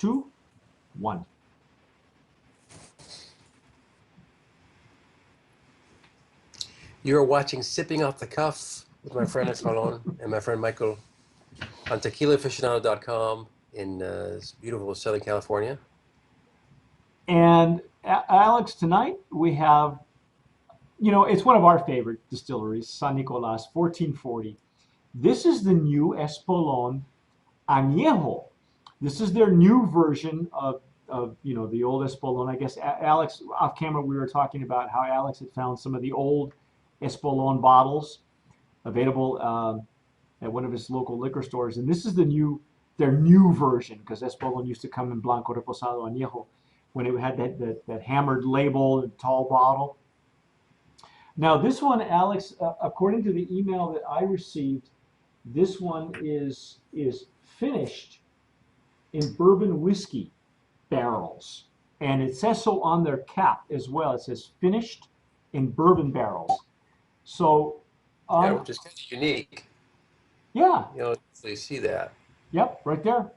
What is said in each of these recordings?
2, 1. You're watching Sipping Off the Cuff with my friend Espolon and my friend Michael on tequilaaficionado.com in beautiful Southern California. And Alex, tonight we have, it's one of our favorite distilleries, San Nicolas, 1440. This is the new Espolon Anejo. This is their new version of the old Espolon. I guess, Alex, off camera, we were talking about how Alex had found some of the old Espolon bottles available at one of his local liquor stores. And this is their new version, because Espolon used to come in Blanco Reposado Anejo when it had that hammered label and tall bottle. Now this one, Alex, according to the email that I received, this one is finished in bourbon whiskey barrels. And it says so on their cap as well. It says finished in bourbon barrels. So, which is kind of unique. Yeah. You know, so you see that. Yep, right there.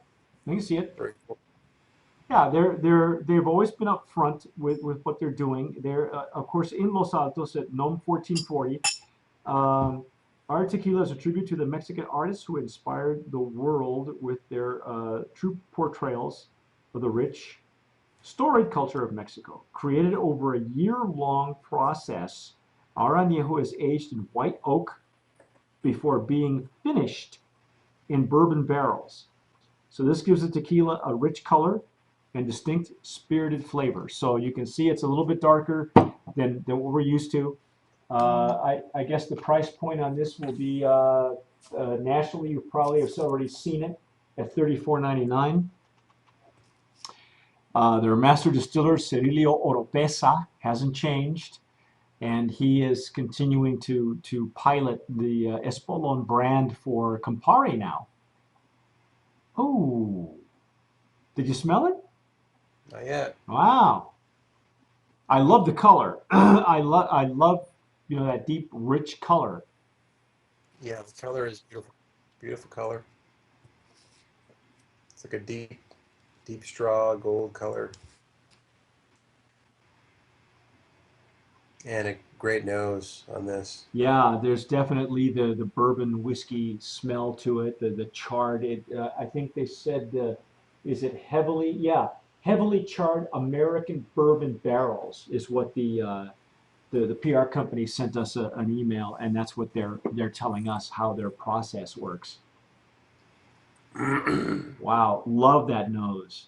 You can see it. Very cool. Yeah, they've always been up front with what they're doing. They're of course in Los Altos at NOM 1440. Our tequila is a tribute to the Mexican artists who inspired the world with their true portrayals of the rich, storied culture of Mexico. Created over a year-long process, our añejo is aged in white oak before being finished in bourbon barrels. So this gives the tequila a rich color and distinct spirited flavor. So you can see it's a little bit darker than what we're used to. I guess the price point on this will be nationally, you probably have already seen it at $34.99. Their master distiller, Cirilio Oropesa, hasn't changed, and he is continuing to pilot the Espolon brand for Campari now. Oh, did you smell it? Not yet. Wow. I love the color. I love that deep, rich color. Yeah, the color is beautiful. Beautiful color. It's like a deep straw gold color. And a great nose on this. Yeah, there's definitely the bourbon whiskey smell to it, the charred. I think they said, is it heavily charred American bourbon barrels is what the PR company sent us an email, and that's what they're telling us how their process works. Wow, love that nose.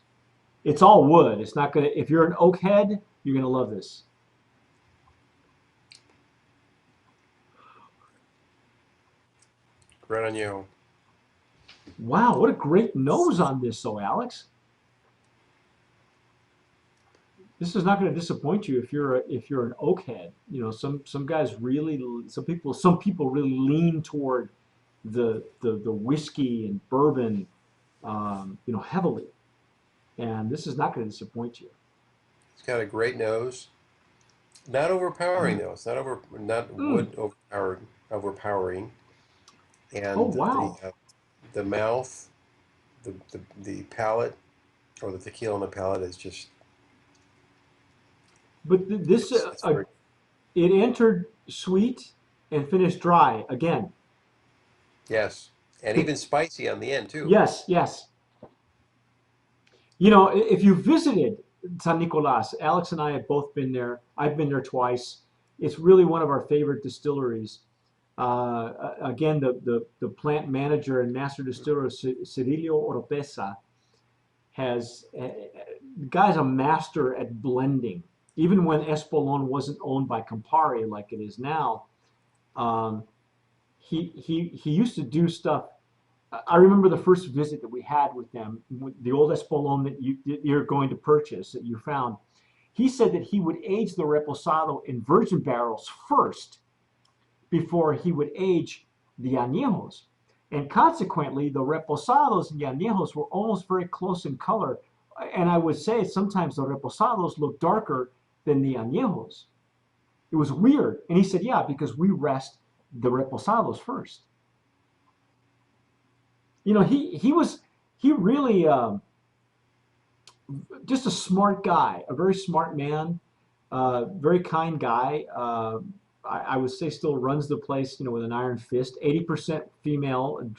It's all wood. It's not gonna. If you're an oak head, you're gonna love this. Right on you. Wow, what a great nose on this, though, Alex. This is not going to disappoint you if you're an oak head. Some guys really, some people really lean toward the whiskey and bourbon, heavily, and this is not going to disappoint you. It's got a great nose. Not overpowering though. It's not wood overpowering. And Oh, wow. the mouth, the palate, or the tequila on the palate is just. But it entered sweet and finished dry again. Yes, and even spicy on the end too. Yes, yes. If you visited San Nicolas, Alex and I have both been there. I've been there twice. It's really one of our favorite distilleries. Again, the plant manager and master distiller, Cirilio Oropesa, the guy's a master at blending. Even when Espolon wasn't owned by Campari like it is now, he used to do stuff. I remember the first visit that we had with them, the old Espolon that you're going to purchase, that you found. He said that he would age the Reposado in virgin barrels first before he would age the añejos. And consequently, the Reposados and the añejos were almost very close in color. And I would say sometimes the Reposados look darker than the añejos. It was weird. And he said, yeah, because we rest the Reposados first. He really just a smart guy, a very smart man, very kind guy. I would say still runs the place, with an iron fist. 80% female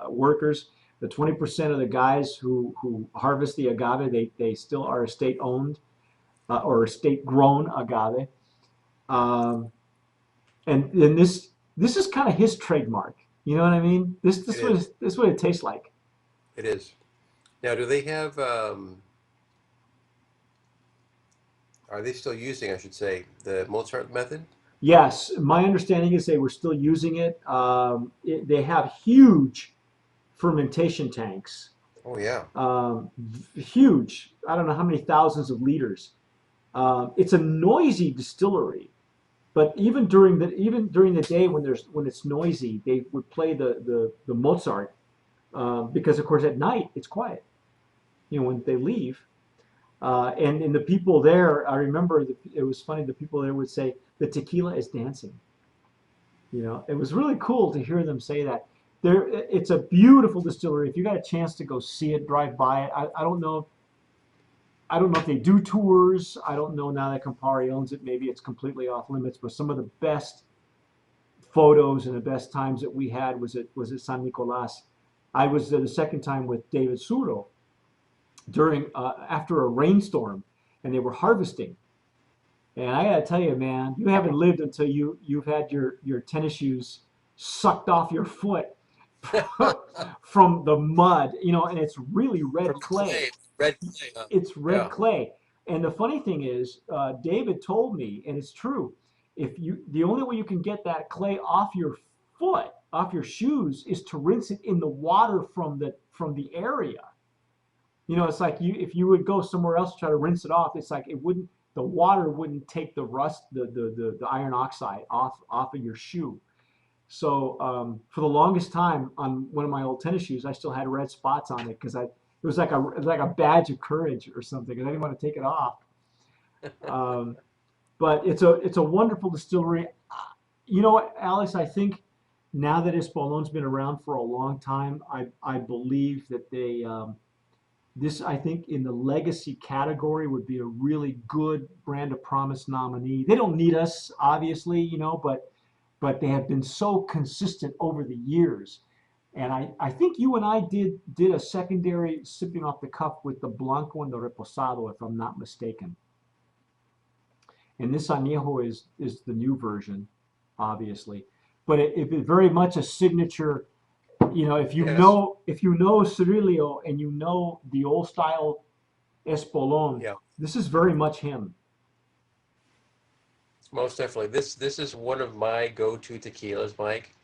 workers. The 20% of the guys who harvest the agave, they still are estate owned or estate grown agave. Um, and this is kind of his trademark. You know what I mean? It is. This what it tastes like. It is. Now, do they have? Are they still using, I should say, the Mozart method? Yes, my understanding is they were still using it. They have huge fermentation tanks, Oh yeah. huge. I don't know how many thousands of liters. It's a noisy distillery, but even during the day when it's noisy, they would play the Mozart because of course at night it's quiet. When they leave, and the people there, I remember it was funny. The people there would say the tequila is dancing. It was really cool to hear them say that. It's a beautiful distillery. If you got a chance to go see it, drive by it. I don't know. I don't know if they do tours. I don't know now that Campari owns it. Maybe it's completely off limits. But some of the best photos and the best times that we had was at San Nicolas. I was there the second time with David Suro during after a rainstorm, and they were harvesting. And I gotta tell you, man, you haven't lived until you've had your tennis shoes sucked off your foot from the mud, and it's really red From the clay. clay, red clay, huh? It's red Yeah. clay. And the funny thing is, David told me, and it's true, the only way you can get that clay off your foot, off your shoes, is to rinse it in the water from the area. It's like if you would go somewhere else to try to rinse it off, it's like the water wouldn't take the rust, the iron oxide off of your shoe. So for the longest time on one of my old tennis shoes, I still had red spots on it because it was like a badge of courage or something, and I didn't want to take it off. Um, but it's a wonderful distillery. You know what, Alex? I think now that Espolon's been around for a long time, I believe that this, I think, in the legacy category would be a really good brand of promise nominee. They don't need us, obviously, but they have been so consistent over the years. And I think you and I did a secondary sipping off the cuff with the Blanco and the Reposado, if I'm not mistaken. And this Anejo is the new version, obviously. But it very much a signature. If you Yes. know if you know Cirilio and you know the old style Espolon, Yeah. this is very much him. Most definitely. This is one of my go-to tequilas, Mike.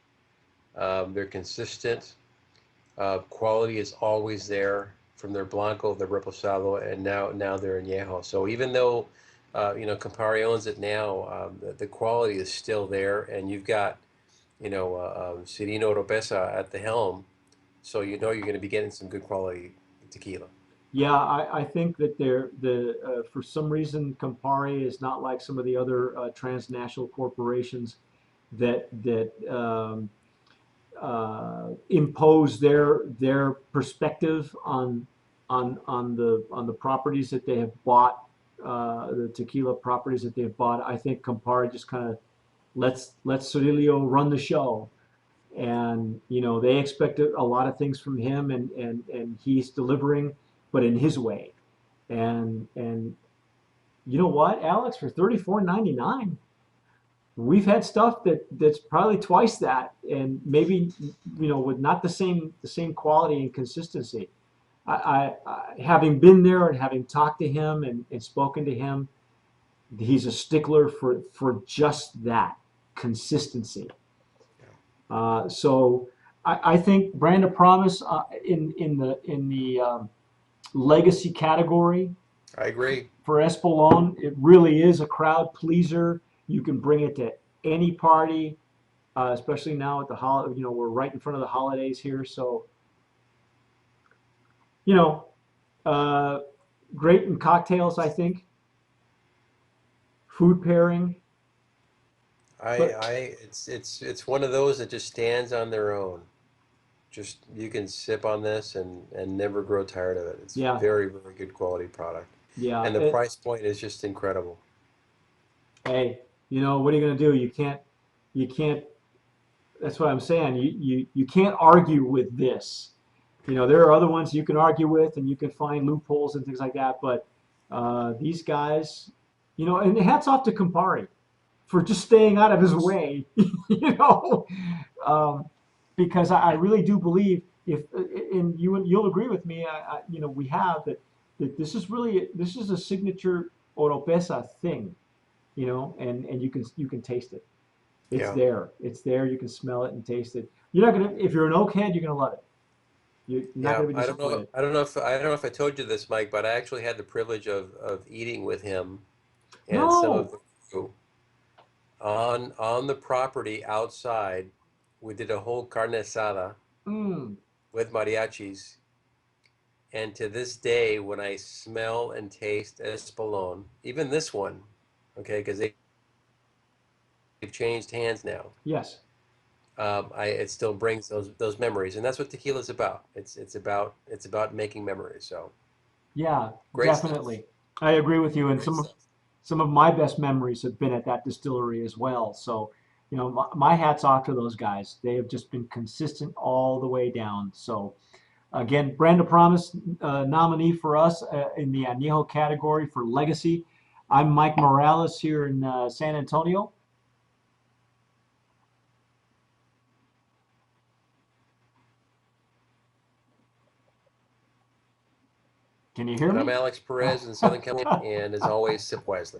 They're consistent. Quality is always there from their Blanco, their Reposado, and now their Añejo. So even though Campari owns it now, the quality is still there, and you've got Cirino Robesa at the helm, so you know you're going to be getting some good quality tequila. Yeah, I think that for some reason Campari is not like some of the other transnational corporations that impose their perspective on the properties that they have bought, the tequila properties that they've bought. I think Campari just kind of lets Cirilio run the show, and they expect a lot of things from him, and he's delivering, but in his way. And you know what, Alex, for 34.99, we've had stuff that's probably twice that, and maybe with not the same quality and consistency. Having been there and having talked to him and spoken to him, he's a stickler for just that consistency. So I think brand of promise in the legacy category I agree. for Espolon, it really is a crowd pleaser. You can bring it to any party, especially now at the holiday. We're right in front of the holidays here, so you know, uh, great in cocktails. I think food pairing, I but I it's one of those that just stands on their own. Just you can sip on this and never grow tired of it. It's Yeah, very, very good quality product. yeah. And the price point is just incredible. Hey, what are you going to do? You can't. That's what I'm saying. You can't argue with this. There are other ones you can argue with, and you can find loopholes and things like that. But these guys, and hats off to Campari for just staying out of his way. you know, um, because I really do believe if, and you'll agree with me. We have that this is a signature Oropesa thing. And you can taste it. It's Yeah. there. It's there. You can smell it and taste it. You're not gonna if you're an oak head, you're gonna love it. You're not Yeah, gonna be disappointed. I don't know if I told you this, Mike, but I actually had the privilege of eating with him and some of No. the crew on the property outside. We did a whole carne asada Mm. with mariachis, and to this day, when I smell and taste Espolon, even this one, okay, because they've changed hands now, Yes. it still brings those memories, and that's what tequila's about. It's about making memories. So Yeah. great stuff. Definitely. I agree with you. And Great some of stuff. some of my best memories have been at that distillery as well. So, my hats off to those guys. They have just been consistent all the way down. So, again, Brand of Promise nominee for us in the Anejo category for legacy. I'm Mike Morales here in San Antonio. Can you hear And I'm me? Alex Perez in Southern California, and as always, sip wisely.